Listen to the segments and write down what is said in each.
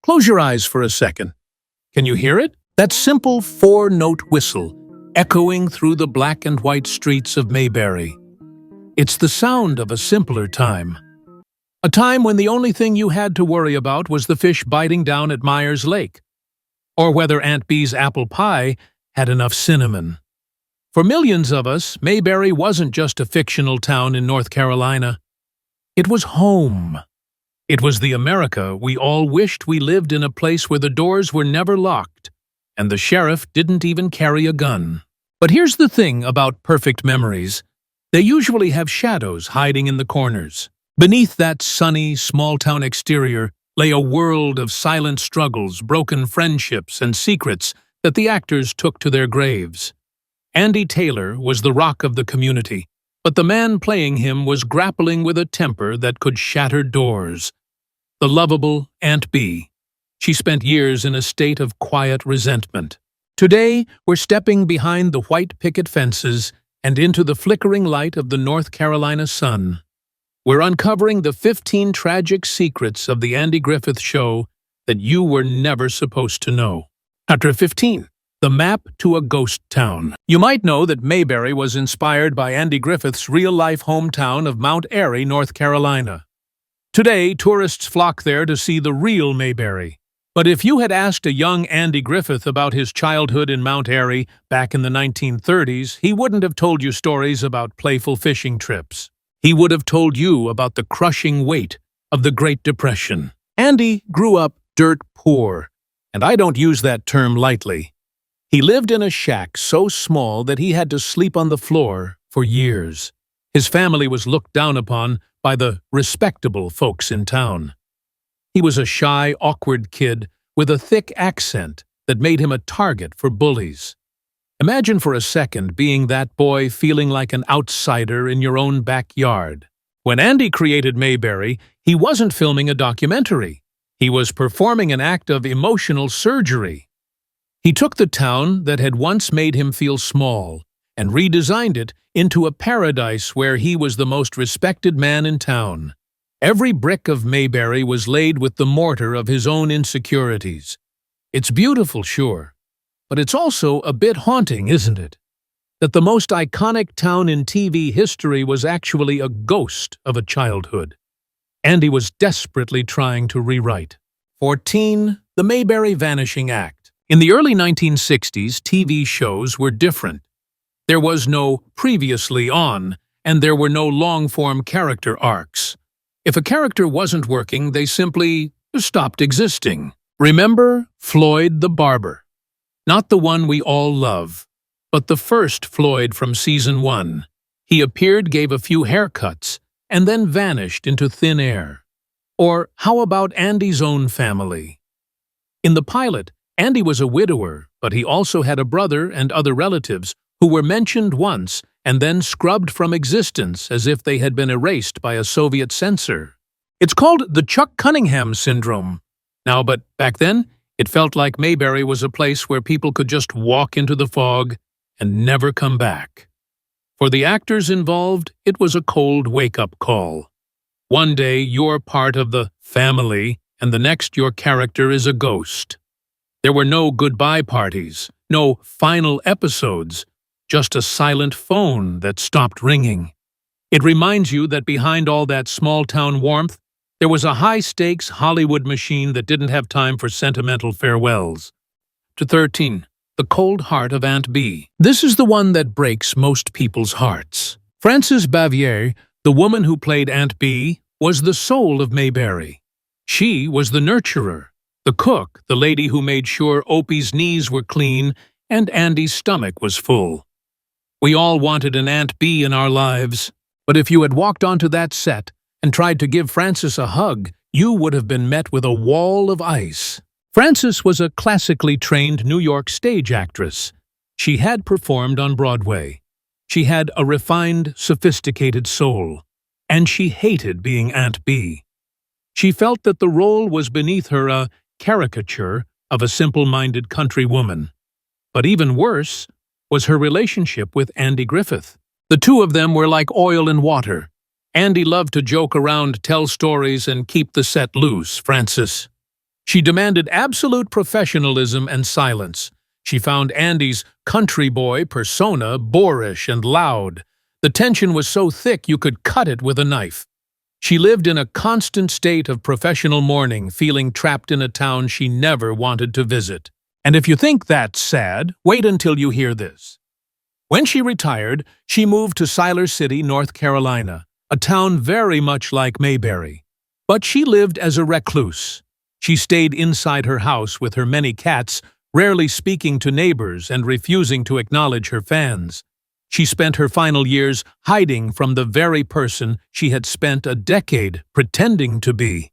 Close your eyes for a second. Can you hear it? That simple four-note whistle echoing through the black and white streets of Mayberry. It's the sound of a simpler time. A time when the only thing you had to worry about was the fish biting down at Myers Lake, or whether Aunt Bee's apple pie had enough cinnamon. For millions of us, Mayberry wasn't just a fictional town in North Carolina. It was home. It was the America we all wished we lived in, a place where the doors were never locked, and the sheriff didn't even carry a gun. But here's the thing about perfect memories. They usually have shadows hiding in the corners. Beneath that sunny, small-town exterior lay a world of silent struggles, broken friendships, and secrets that the actors took to their graves. Andy Taylor was the rock of the community, but the man playing him was grappling with a temper that could shatter doors. The lovable Aunt Bee. She spent years in a state of quiet resentment. Today, we're stepping behind the white picket fences and into the flickering light of the North Carolina sun. We're uncovering the 15 tragic secrets of the Andy Griffith Show that you were never supposed to know. Chapter 15. The Map to a Ghost Town. You might know that Mayberry was inspired by Andy Griffith's real-life hometown of Mount Airy, North Carolina. Today, tourists flock there to see the real Mayberry. But if you had asked a young Andy Griffith about his childhood in Mount Airy back in the 1930s, he wouldn't have told you stories about playful fishing trips. He would have told you about the crushing weight of the Great Depression. Andy grew up dirt poor, and I don't use that term lightly. He lived in a shack so small that he had to sleep on the floor for years. His family was looked down upon by the respectable folks in town. He was a shy, awkward kid with a thick accent that made him a target for bullies. Imagine for a second being that boy, feeling like an outsider in your own backyard. When Andy created Mayberry, he wasn't filming a documentary. He was performing an act of emotional surgery. He took the town that had once made him feel small and redesigned it into a paradise where he was the most respected man in town. Every brick of Mayberry was laid with the mortar of his own insecurities. It's beautiful, sure, but it's also a bit haunting, isn't it? That the most iconic town in TV history was actually a ghost of a childhood. Andy was desperately trying to rewrite. 14. The Mayberry Vanishing Act. In the early 1960s, TV shows were different. There was no previously on, and there were no long-form character arcs. If a character wasn't working, they simply stopped existing. Remember Floyd the barber? Not the one we all love, but the first Floyd from season 1. He appeared, gave a few haircuts, and then vanished into thin air. Or how about Andy's own family? In the pilot, Andy was a widower, but he also had a brother and other relatives who were mentioned once and then scrubbed from existence as if they had been erased by a Soviet censor. It's called the Chuck Cunningham syndrome. Now, but back then, it felt like Mayberry was a place where people could just walk into the fog and never come back. For the actors involved, it was a cold wake-up call. One day, you're part of the family, and the next, your character is a ghost. There were no goodbye parties, no final episodes, just a silent phone that stopped ringing. It reminds you that behind all that small-town warmth, there was a high-stakes Hollywood machine that didn't have time for sentimental farewells. To 13. The Cold Heart of Aunt Bee. This is the one that breaks most people's hearts. Frances Bavier, the woman who played Aunt Bee, was the soul of Mayberry. She was the nurturer, the cook, the lady who made sure Opie's knees were clean and Andy's stomach was full. We all wanted an Aunt Bee in our lives, but if you had walked onto that set and tried to give Frances a hug, you would have been met with a wall of ice. Frances was a classically trained New York stage actress. She had performed on Broadway. She had a refined, sophisticated soul, and she hated being Aunt Bee. She felt that the role was beneath her, a caricature of a simple-minded country woman. But even worse was her relationship with Andy Griffith. The two of them were like oil and water. Andy loved to joke around, tell stories, and keep the set loose. Frances She demanded absolute professionalism and silence. She found Andy's country boy persona boorish and loud. The tension was so thick you could cut it with a knife. She lived in a constant state of professional mourning, feeling trapped in a town she never wanted to visit. And if you think that's sad, wait until you hear this. When she retired, she moved to Siler City, North Carolina, a town very much like Mayberry. But she lived as a recluse. She stayed inside her house with her many cats, rarely speaking to neighbors and refusing to acknowledge her fans. She spent her final years hiding from the very person she had spent a decade pretending to be.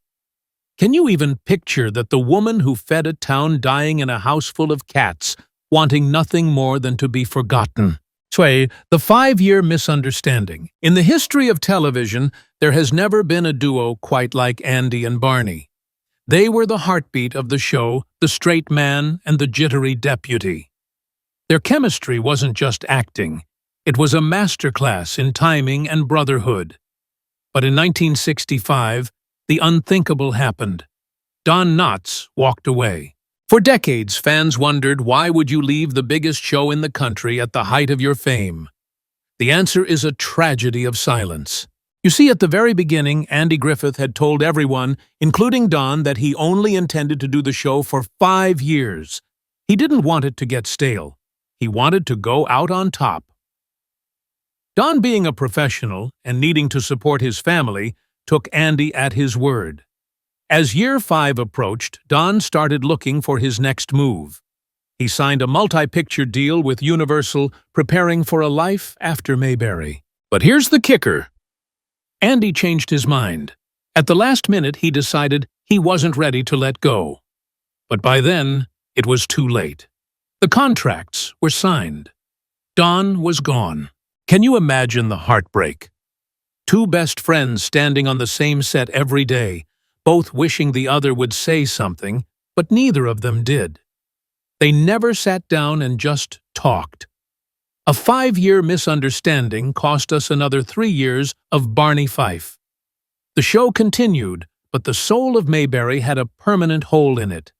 Can you even picture that the woman who fed a town dying in a house full of cats, wanting nothing more than to be forgotten? The 5-year misunderstanding. In the history of television, there has never been a duo quite like Andy and Barney. They were the heartbeat of the show, the straight man and the jittery deputy. Their chemistry wasn't just acting. It was a masterclass in timing and brotherhood. But in 1965, the unthinkable happened. Don Knotts walked away. For decades, fans wondered, why would you leave the biggest show in the country at the height of your fame? The answer is a tragedy of silence. You see, at the very beginning, Andy Griffith had told everyone, including Don, that he only intended to do the show for 5 years. He didn't want it to get stale. He wanted to go out on top. Don, being a professional and needing to support his family, took Andy at his word. As year 5 approached, Don started looking for his next move. He signed a multi-picture deal with Universal, preparing for a life after Mayberry. But here's the kicker. Andy changed his mind. At the last minute, he decided he wasn't ready to let go. But by then, it was too late. The contracts were signed. Don was gone. Can you imagine the heartbreak? 2 best friends standing on the same set every day, both wishing the other would say something, but neither of them did. They never sat down and just talked. A 5-year misunderstanding cost us another 3 years of Barney Fife. The show continued, but the soul of Mayberry had a permanent hole in it.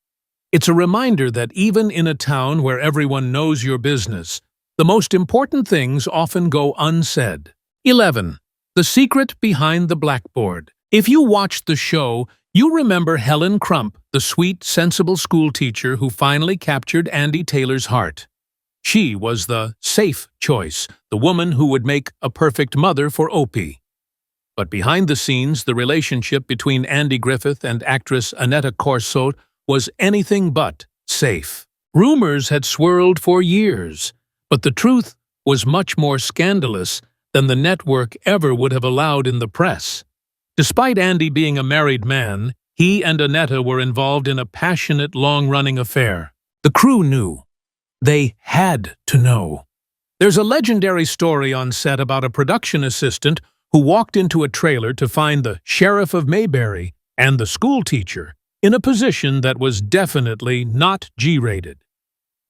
It's a reminder that even in a town where everyone knows your business, the most important things often go unsaid. 11. The secret behind the blackboard. If you watched the show, you remember Helen Crump, the sweet, sensible schoolteacher who finally captured Andy Taylor's heart. She was the safe choice, the woman who would make a perfect mother for Opie. But behind the scenes, the relationship between Andy Griffith and actress Annetta Corso was anything but safe. Rumors had swirled for years, but the truth was much more scandalous than the network ever would have allowed in the press. Despite Andy being a married man, he and Annetta were involved in a passionate, long-running affair. The crew knew. They had to know. There's a legendary story on set about a production assistant who walked into a trailer to find the sheriff of Mayberry and the schoolteacher in a position that was definitely not G-rated.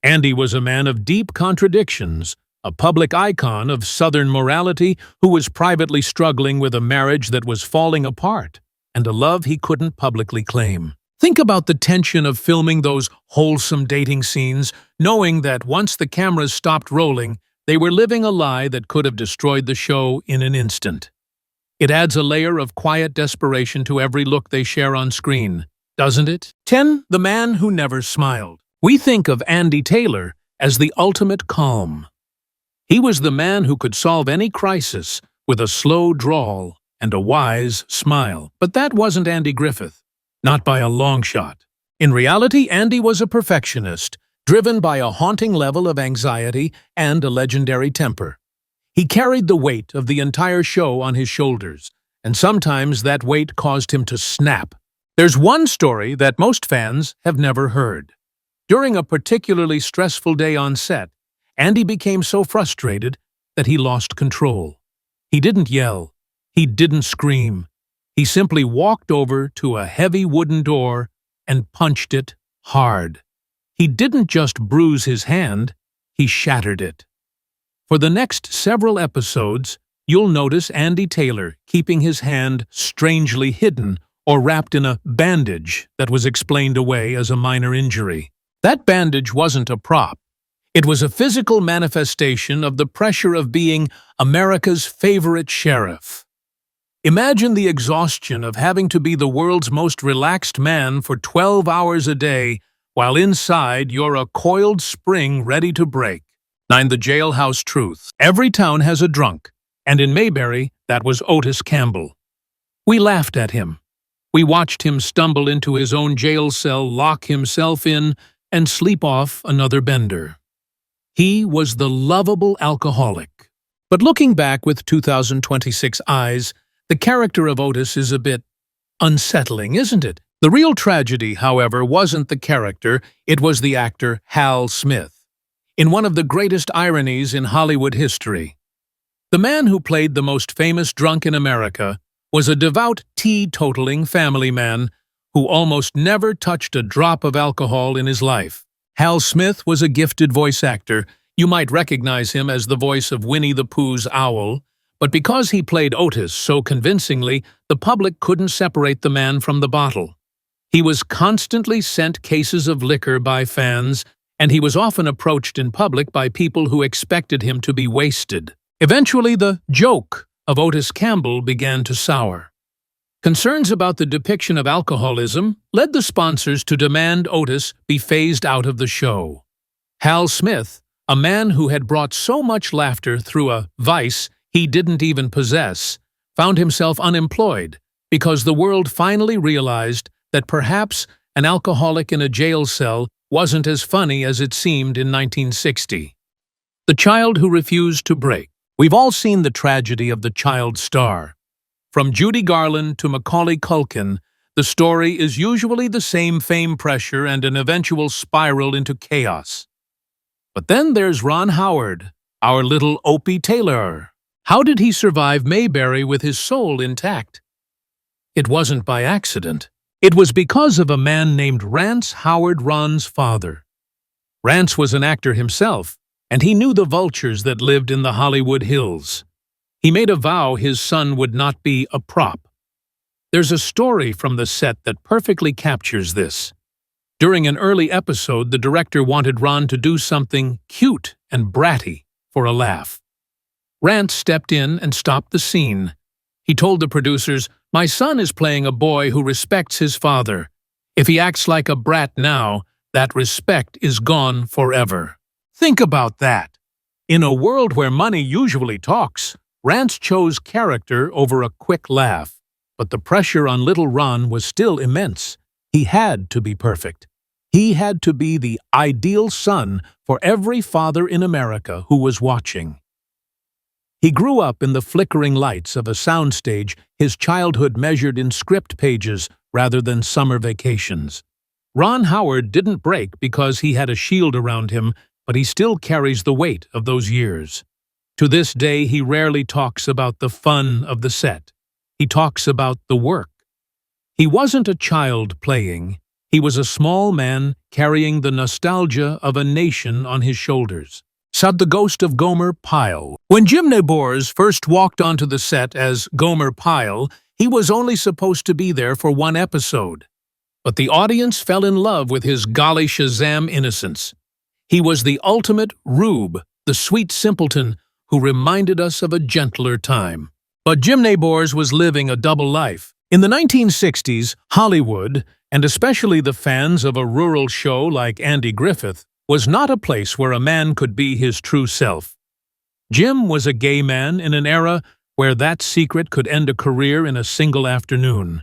Andy was a man of deep contradictions, a public icon of Southern morality who was privately struggling with a marriage that was falling apart and a love he couldn't publicly claim. Think about the tension of filming those wholesome dating scenes, knowing that once the cameras stopped rolling, they were living a lie that could have destroyed the show in an instant. It adds a layer of quiet desperation to every look they share on screen, doesn't it? 10. The man who never smiled. We think of Andy Taylor as the ultimate calm. He was the man who could solve any crisis with a slow drawl and a wise smile. But that wasn't Andy Griffith. Not by a long shot. In reality, Andy was a perfectionist, driven by a haunting level of anxiety and a legendary temper. He carried the weight of the entire show on his shoulders, and sometimes that weight caused him to snap. There's one story that most fans have never heard. During a particularly stressful day on set, Andy became so frustrated that he lost control. He didn't yell. He didn't scream. He simply walked over to a heavy wooden door and punched it hard. He didn't just bruise his hand, he shattered it. For the next several episodes, you'll notice Andy Taylor keeping his hand strangely hidden or wrapped in a bandage that was explained away as a minor injury. That bandage wasn't a prop. It was a physical manifestation of the pressure of being America's favorite sheriff. Imagine the exhaustion of having to be the world's most relaxed man for 12 hours a day, while inside you're a coiled spring ready to break. 9. The jailhouse truth. Every town has a drunk, and in Mayberry, that was Otis Campbell. We laughed at him. We watched him stumble into his own jail cell, lock himself in, and sleep off another bender. He was the lovable alcoholic. But looking back with 2026 eyes, the character of Otis is a bit unsettling, isn't it? The real tragedy, however, wasn't the character, it was the actor Hal Smith. In one of the greatest ironies in Hollywood history, the man who played the most famous drunk in America was a devout, teetotaling family man who almost never touched a drop of alcohol in his life. Hal Smith was a gifted voice actor. You might recognize him as the voice of Winnie the Pooh's owl, but because he played Otis so convincingly, the public couldn't separate the man from the bottle. He was constantly sent cases of liquor by fans, and he was often approached in public by people who expected him to be wasted. Eventually, the joke of Otis Campbell began to sour. Concerns about the depiction of alcoholism led the sponsors to demand Otis be phased out of the show. Hal Smith, a man who had brought so much laughter through a vice he didn't even possess, found himself unemployed because the world finally realized that perhaps an alcoholic in a jail cell wasn't as funny as it seemed in 1960. The child who refused to break. We've all seen the tragedy of the child star. From Judy Garland to Macaulay Culkin, the story is usually the same fame pressure and an eventual spiral into chaos. But then there's Ron Howard, our little Opie Taylor. How did he survive Mayberry with his soul intact? It wasn't by accident. It was because of a man named Rance Howard, Ron's father. Rance was an actor himself, and he knew the vultures that lived in the Hollywood Hills. He made a vow his son would not be a prop. There's a story from the set that perfectly captures this. During an early episode, the director wanted Ron to do something cute and bratty for a laugh. Rance stepped in and stopped the scene. He told the producers, "My son is playing a boy who respects his father. If he acts like a brat now, that respect is gone forever." Think about that. In a world where money usually talks, Rance chose character over a quick laugh. But the pressure on little Ron was still immense. He had to be perfect. He had to be the ideal son for every father in America who was watching. He grew up in the flickering lights of a soundstage, his childhood measured in script pages rather than summer vacations. Ron Howard didn't break because he had a shield around him, but he still carries the weight of those years. To this day, he rarely talks about the fun of the set. He talks about the work. He wasn't a child playing. He was a small man carrying the nostalgia of a nation on his shoulders. Said the ghost of Gomer Pyle. When Jim Nabors first walked onto the set as Gomer Pyle, he was only supposed to be there for one episode. But the audience fell in love with his golly Shazam innocence. He was the ultimate rube, the sweet simpleton who reminded us of a gentler time. But Jim Nabors was living a double life. In the 1960s, Hollywood, and especially the fans of a rural show like Andy Griffith, was not a place where a man could be his true self. Jim was a gay man in an era where that secret could end a career in a single afternoon.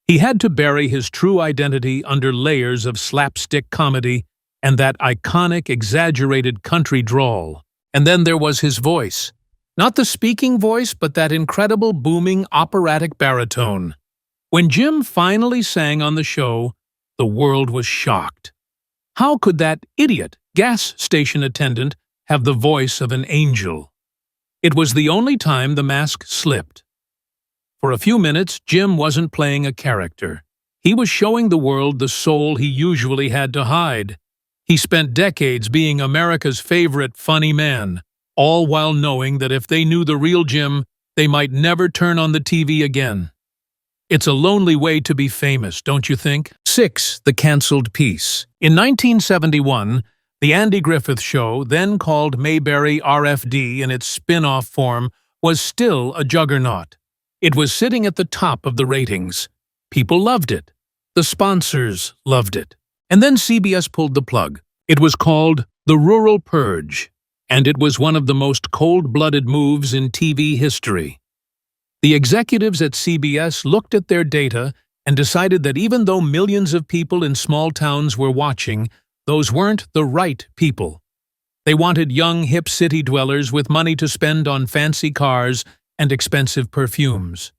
He had to bury his true identity under layers of slapstick comedy and that iconic, exaggerated country drawl. And then there was his voice. Not the speaking voice, but that incredible booming operatic baritone. When Jim finally sang on the show, the world was shocked. How could that idiot gas station attendant have the voice of an angel? It was the only time the mask slipped. For a few minutes, Jim wasn't playing a character. He was showing the world the soul he usually had to hide. He spent decades being America's favorite funny man, all while knowing that if they knew the real Jim, they might never turn on the TV again. It's a lonely way to be famous, don't you think? 6. The Cancelled Piece. In 1971, the Andy Griffith Show, then called Mayberry RFD in its spin-off form, was still a juggernaut. It was sitting at the top of the ratings. People loved it. The sponsors loved it. And then CBS pulled the plug. It was called The Rural Purge, and it was one of the most cold-blooded moves in TV history. The executives at CBS looked at their data and decided that even though millions of people in small towns were watching, those weren't the right people. They wanted young, hip city dwellers with money to spend on fancy cars and expensive perfumes.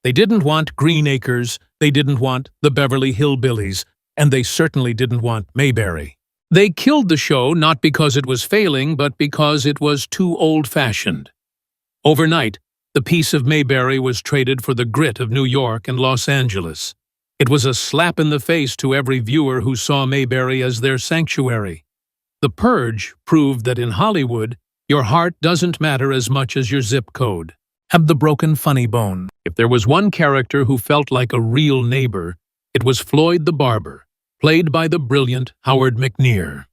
They didn't want Green Acres, they didn't want the Beverly Hillbillies, and they certainly didn't want Mayberry. They killed the show not because it was failing, but because it was too old-fashioned. Overnight, the piece of Mayberry was traded for the grit of New York and Los Angeles. It was a slap in the face to every viewer who saw Mayberry as their sanctuary. The Purge proved that in Hollywood, your heart doesn't matter as much as your zip code. Have the broken funny bone. If there was one character who felt like a real neighbor, it was Floyd the barber, played by the brilliant Howard McNear.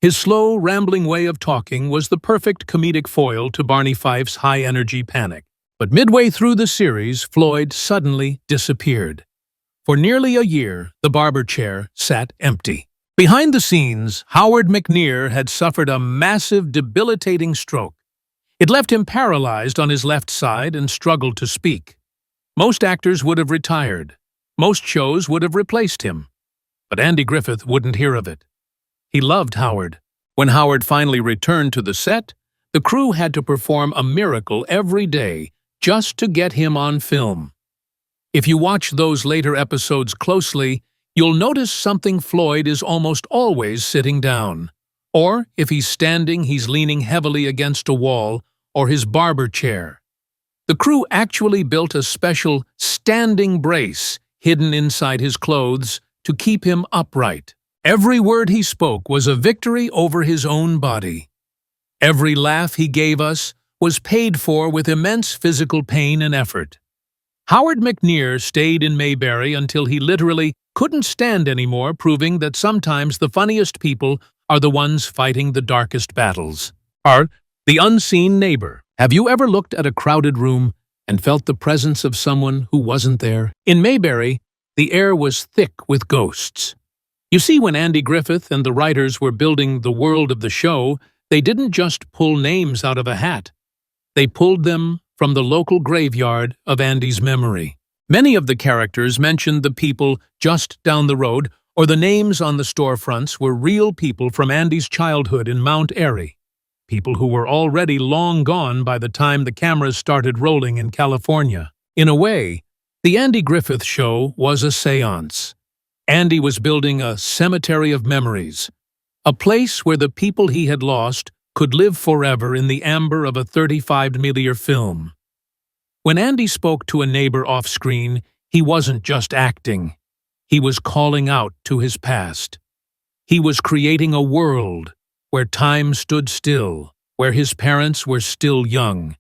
His slow, rambling way of talking was the perfect comedic foil to Barney Fife's high-energy panic. But midway through the series, Floyd suddenly disappeared. For nearly a year, the barber chair sat empty. Behind the scenes, Howard McNear had suffered a massive, debilitating stroke. It left him paralyzed on his left side and struggled to speak. Most actors would have retired. Most shows would have replaced him. But Andy Griffith wouldn't hear of it. He loved Howard. When Howard finally returned to the set, the crew had to perform a miracle every day just to get him on film. If you watch those later episodes closely, you'll notice something. Floyd is almost always sitting down. Or, if he's standing, he's leaning heavily against a wall or his barber chair. The crew actually built a special standing brace hidden inside his clothes to keep him upright. Every word he spoke was a victory over his own body. Every laugh he gave us was paid for with immense physical pain and effort. Howard McNear stayed in Mayberry until he literally couldn't stand anymore, proving that sometimes the funniest people are the ones fighting the darkest battles. The unseen neighbor. Have you ever looked at a crowded room and felt the presence of someone who wasn't there? In Mayberry, the air was thick with ghosts. You see, when Andy Griffith and the writers were building the world of the show, they didn't just pull names out of a hat. They pulled them from the local graveyard of Andy's memory. Many of the characters mentioned the people just down the road, or the names on the storefronts were real people from Andy's childhood in Mount Airy. People who were already long gone by the time the cameras started rolling in California. In a way, the Andy Griffith Show was a seance. Andy was building a cemetery of memories, a place where the people he had lost could live forever in the amber of a 35mm film. When Andy spoke to a neighbor off-screen, he wasn't just acting. He was calling out to his past. He was creating a world where time stood still, where his parents were still young,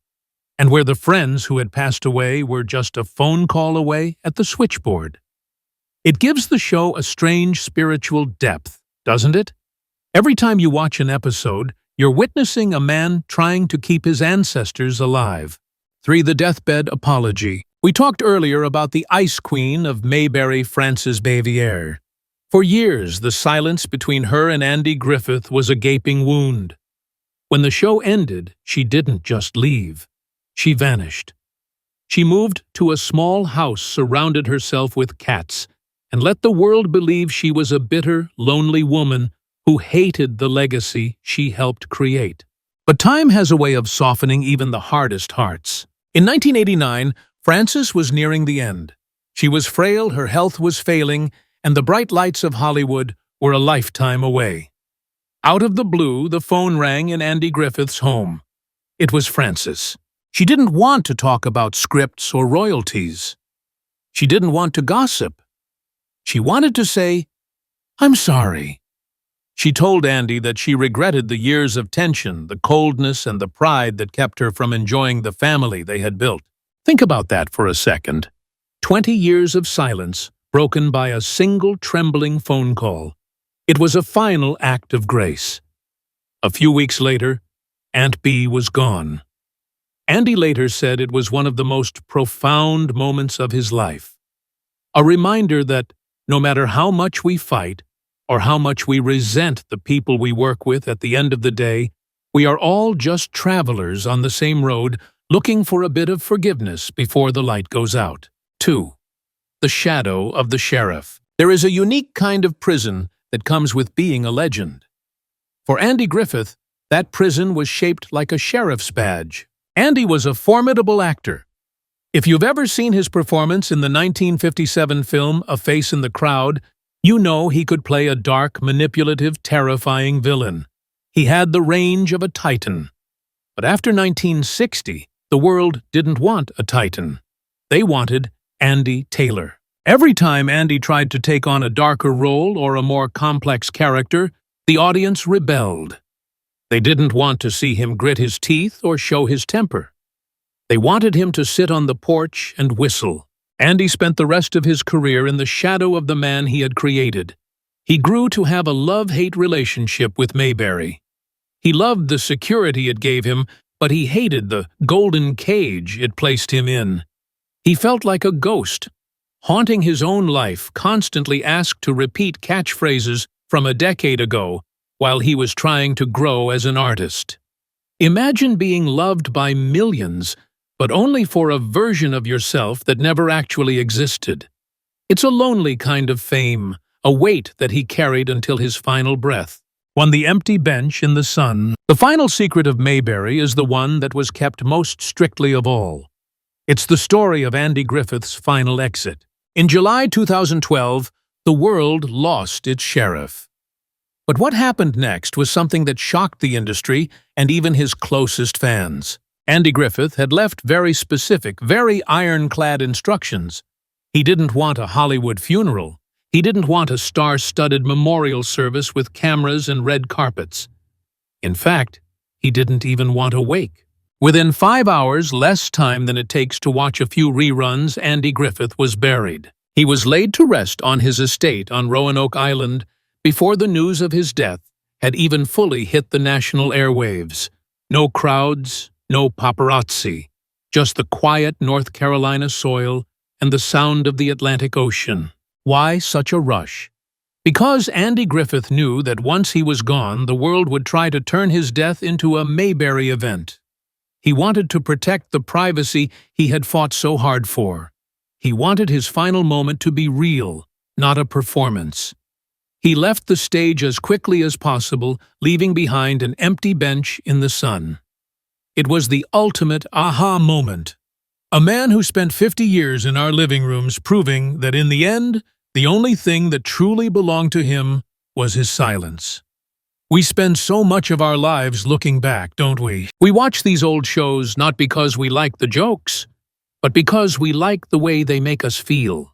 and where the friends who had passed away were just a phone call away at the switchboard. It gives the show a strange spiritual depth, doesn't it? Every time you watch an episode, you're witnessing a man trying to keep his ancestors alive. 3. The Deathbed Apology. We talked earlier about the Ice Queen of Mayberry, Frances Bavière. For years, the silence between her and Andy Griffith was a gaping wound. When the show ended, she didn't just leave. She vanished. She moved to a small house, surrounded herself with cats, and let the world believe she was a bitter, lonely woman who hated the legacy she helped create. But time has a way of softening even the hardest hearts. In 1989, Frances was nearing the end. She was frail, her health was failing, and the bright lights of Hollywood were a lifetime away. Out of the blue, the phone rang in Andy Griffith's home. It was Frances. She didn't want to talk about scripts or royalties. She didn't want to gossip. She wanted to say, "I'm sorry." She told Andy that she regretted the years of tension, the coldness, and the pride that kept her from enjoying the family they had built. Think about that for a second. 20 years of silence, broken by a single trembling phone call. It was a final act of grace. A few weeks later, Aunt Bee was gone. Andy later said it was one of the most profound moments of his life. A reminder that no matter how much we fight or how much we resent the people we work with at the end of the day, we are all just travelers on the same road looking for a bit of forgiveness before the light goes out. 2. The shadow of the sheriff. There is a unique kind of prison that comes with being a legend. For Andy Griffith, that prison was shaped like a sheriff's badge. Andy was a formidable actor. If you've ever seen his performance in the 1957 film A Face in the Crowd, you know he could play a dark, manipulative, terrifying villain. He had the range of a titan. But after 1960, the world didn't want a titan. They wanted Andy Taylor. Every time Andy tried to take on a darker role or a more complex character, the audience rebelled. They didn't want to see him grit his teeth or show his temper. They wanted him to sit on the porch and whistle. Andy spent the rest of his career in the shadow of the man he had created. He grew to have a love-hate relationship with Mayberry. He loved the security it gave him, but he hated the golden cage it placed him in. He felt like a ghost, haunting his own life, constantly asked to repeat catchphrases from a decade ago while he was trying to grow as an artist. Imagine being loved by millions, but only for a version of yourself that never actually existed. It's a lonely kind of fame, a weight that he carried until his final breath. On the empty bench in the sun, the final secret of Mayberry is the one that was kept most strictly of all. It's the story of Andy Griffith's final exit. In July 2012, the world lost its sheriff. But what happened next was something that shocked the industry and even his closest fans. Andy Griffith had left very specific, very ironclad instructions. He didn't want a Hollywood funeral. He didn't want a star-studded memorial service with cameras and red carpets. In fact, he didn't even want a wake. Within 5 hours, less time than it takes to watch a few reruns, Andy Griffith was buried. He was laid to rest on his estate on Roanoke Island before the news of his death had even fully hit the national airwaves. No crowds, no paparazzi, just the quiet North Carolina soil and the sound of the Atlantic Ocean. Why such a rush? Because Andy Griffith knew that once he was gone, the world would try to turn his death into a Mayberry event. He wanted to protect the privacy he had fought so hard for. He wanted his final moment to be real, not a performance. He left the stage as quickly as possible, leaving behind an empty bench in the sun. It was the ultimate aha moment. A man who spent 50 years in our living rooms proving that in the end, the only thing that truly belonged to him was his silence. We spend so much of our lives looking back, don't we? We watch these old shows not because we like the jokes, but because we like the way they make us feel.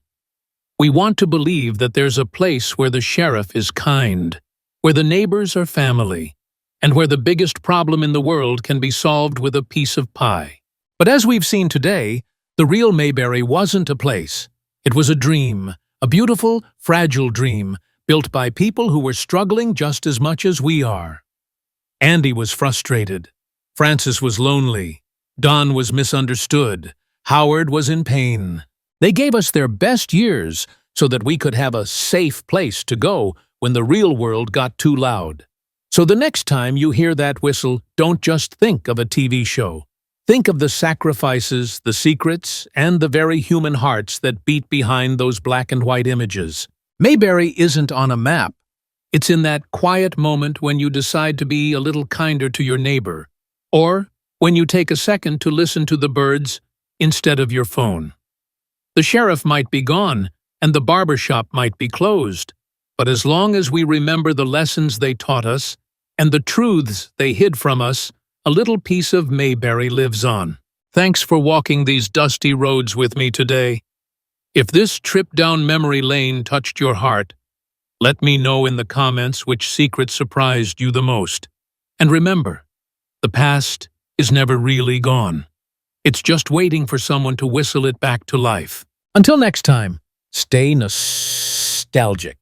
We want to believe that there's a place where the sheriff is kind, where the neighbors are family, and where the biggest problem in the world can be solved with a piece of pie. But as we've seen today, the real Mayberry wasn't a place. It was a dream, a beautiful, fragile dream, built by people who were struggling just as much as we are. Andy was frustrated. Francis was lonely. Don was misunderstood. Howard was in pain. They gave us their best years so that we could have a safe place to go when the real world got too loud. So the next time you hear that whistle, don't just think of a TV show. Think of the sacrifices, the secrets, and the very human hearts that beat behind those black and white images. Mayberry isn't on a map. It's in that quiet moment when you decide to be a little kinder to your neighbor, or when you take a second to listen to the birds instead of your phone. The sheriff might be gone, and the barbershop might be closed, but as long as we remember the lessons they taught us and the truths they hid from us, a little piece of Mayberry lives on. Thanks for walking these dusty roads with me today. If this trip down memory lane touched your heart, let me know in the comments which secret surprised you the most. And remember, the past is never really gone. It's just waiting for someone to whistle it back to life. Until next time, stay nostalgic.